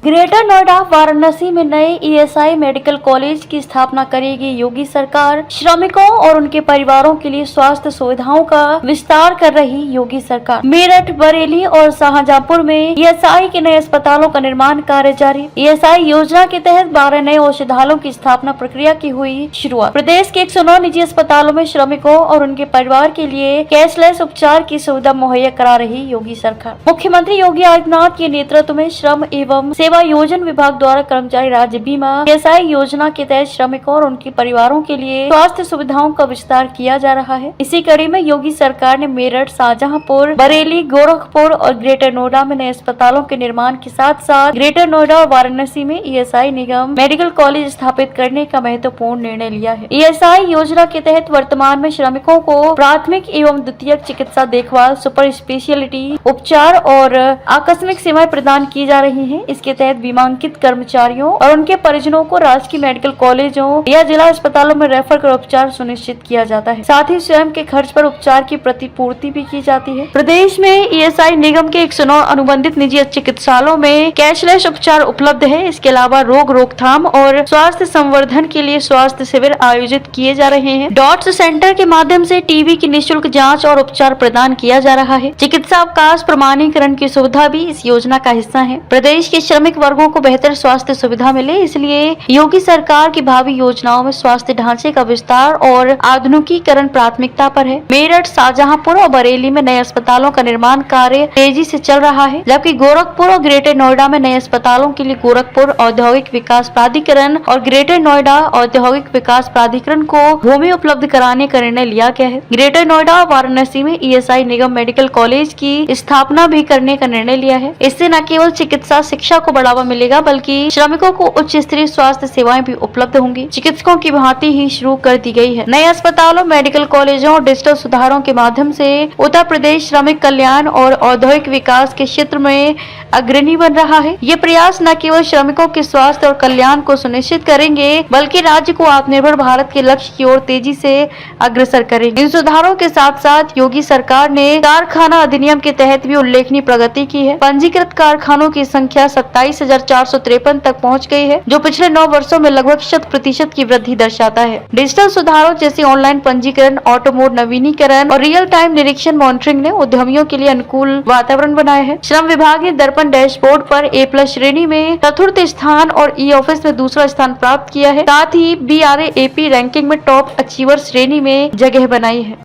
Greater Noida Varanasi में नए ESI medical college की स्थापना करेगी योगी सरकार। श्रमिकों और उनके परिवारों के लिए स्वास्थ्य सुविधाओं का विस्तार कर रही योगी सरकार। मेरठ, बरेली और शाहजहांपुर में ईएसआई के नए अस्पतालों का निर्माण कार्य जारी। ईएसआई योजना के तहत 12 नए औषधालयों की स्थापना प्रक्रिया की हुई शुरुआत। प्रदेश के 109 निजी अस्पतालों में श्रमिकों और उनके परिवार के लिए कैशलेस उपचार की सुविधा मुहैया करा रही योगी सरकार। मुख्यमंत्री योगी आदित्यनाथ के नेतृत्व में श्रम एवं सेवा योजन विभाग द्वारा कर्मचारी राज्य बीमा ईएसआई योजना के तहत श्रमिकों और उनके परिवारों के लिए स्वास्थ्य सुविधाओं का विस्तार किया जा रहा है। इसी कड़ी में योगी सरकार ने मेरठ, शाहजहांपुर, बरेली, गोरखपुर और ग्रेटर नोएडा में नए अस्पतालों के निर्माण के साथ साथ ग्रेटर नोएडा और वाराणसी में ईएसआई निगम मेडिकल कॉलेज स्थापित करने का महत्वपूर्ण निर्णय लिया है। ईएसआई योजना के तहत वर्तमान में श्रमिकों को प्राथमिक एवं द्वितीयक चिकित्सा देखभाल, सुपर स्पेशलिटी उपचार और आकस्मिक सेवाएं प्रदान की जा रही है। इसके तहत बीमांकित कर्मचारियों और उनके परिजनों को राजकीय मेडिकल कॉलेजों या जिला अस्पतालों में रेफर कर उपचार सुनिश्चित किया जाता है। साथ ही स्वयं के खर्च पर उपचार की प्रतिपूर्ति भी की जाती है। प्रदेश में ईएसआई निगम के 109 अनुबंधित निजी चिकित्सालयों में कैशलेस उपचार उपलब्ध है। इसके अलावा रोग रोकथाम और स्वास्थ्य संवर्धन के लिए स्वास्थ्य शिविर आयोजित किए जा रहे हैं। डॉट्स सेंटर के माध्यम से टीबी की निःशुल्क जाँच और उपचार प्रदान किया जा रहा है। चिकित्सा अवकाश प्रमाणीकरण की सुविधा भी इस योजना का हिस्सा है। प्रदेश के श्रमिक वर्गों को बेहतर स्वास्थ्य सुविधा मिले, इसलिए योगी सरकार की भावी योजनाओं में स्वास्थ्य ढांचे का विस्तार और आधुनिकीकरण प्राथमिकता पर है। मेरठ, शाहजहांपुर और बरेली में नए अस्पतालों का निर्माण कार्य तेजी से चल रहा है, जबकि गोरखपुर और ग्रेटर नोएडा में नए अस्पतालों के लिए गोरखपुर औद्योगिक विकास प्राधिकरण और ग्रेटर नोएडा औद्योगिक विकास प्राधिकरण को भूमि उपलब्ध कराने का निर्णय लिया गया है। ग्रेटर नोएडा और वाराणसी में ईएसआई निगम मेडिकल कॉलेज की स्थापना भी करने का निर्णय लिया है। इससे न केवल चिकित्सा शिक्षा को बढ़ावा मिलेगा, बल्कि श्रमिकों को उच्च स्तरीय स्वास्थ्य सेवाएं भी उपलब्ध होंगी। चिकित्सकों की भर्ती ही शुरू कर दी गई है। नए अस्पतालों, मेडिकल कॉलेजों और डिजिटल सुधारों के माध्यम से उत्तर प्रदेश श्रमिक कल्याण और औद्योगिक विकास के क्षेत्र में अग्रणी बन रहा है। ये प्रयास न केवल श्रमिकों के स्वास्थ्य और कल्याण को सुनिश्चित करेंगे, बल्कि राज्य को आत्मनिर्भर भारत के लक्ष्य की ओर तेजी से अग्रसर करेंगे। इन सुधारों के साथ साथ योगी सरकार ने कारखाना अधिनियम के तहत भी उल्लेखनीय प्रगति की है। पंजीकृत कारखानों की संख्या 27,453 तक पहुंच गई है, जो पिछले 9 वर्षों में लगभग 100% की वृद्धि दर्शाता है। डिजिटल सुधारों जैसे ऑनलाइन पंजीकरण, ऑटो मोड नवीनीकरण और रियल टाइम निरीक्षण मॉनिटरिंग ने उद्यमियों के लिए अनुकूल वातावरण बनाया है। श्रम विभाग ने दर्पण डैशबोर्ड पर A+ श्रेणी में चतुर्थ स्थान और ई ऑफिस में दूसरा स्थान प्राप्त किया है। साथ ही BRAAP रैंकिंग में टॉप अचीवर श्रेणी में जगह बनाई है।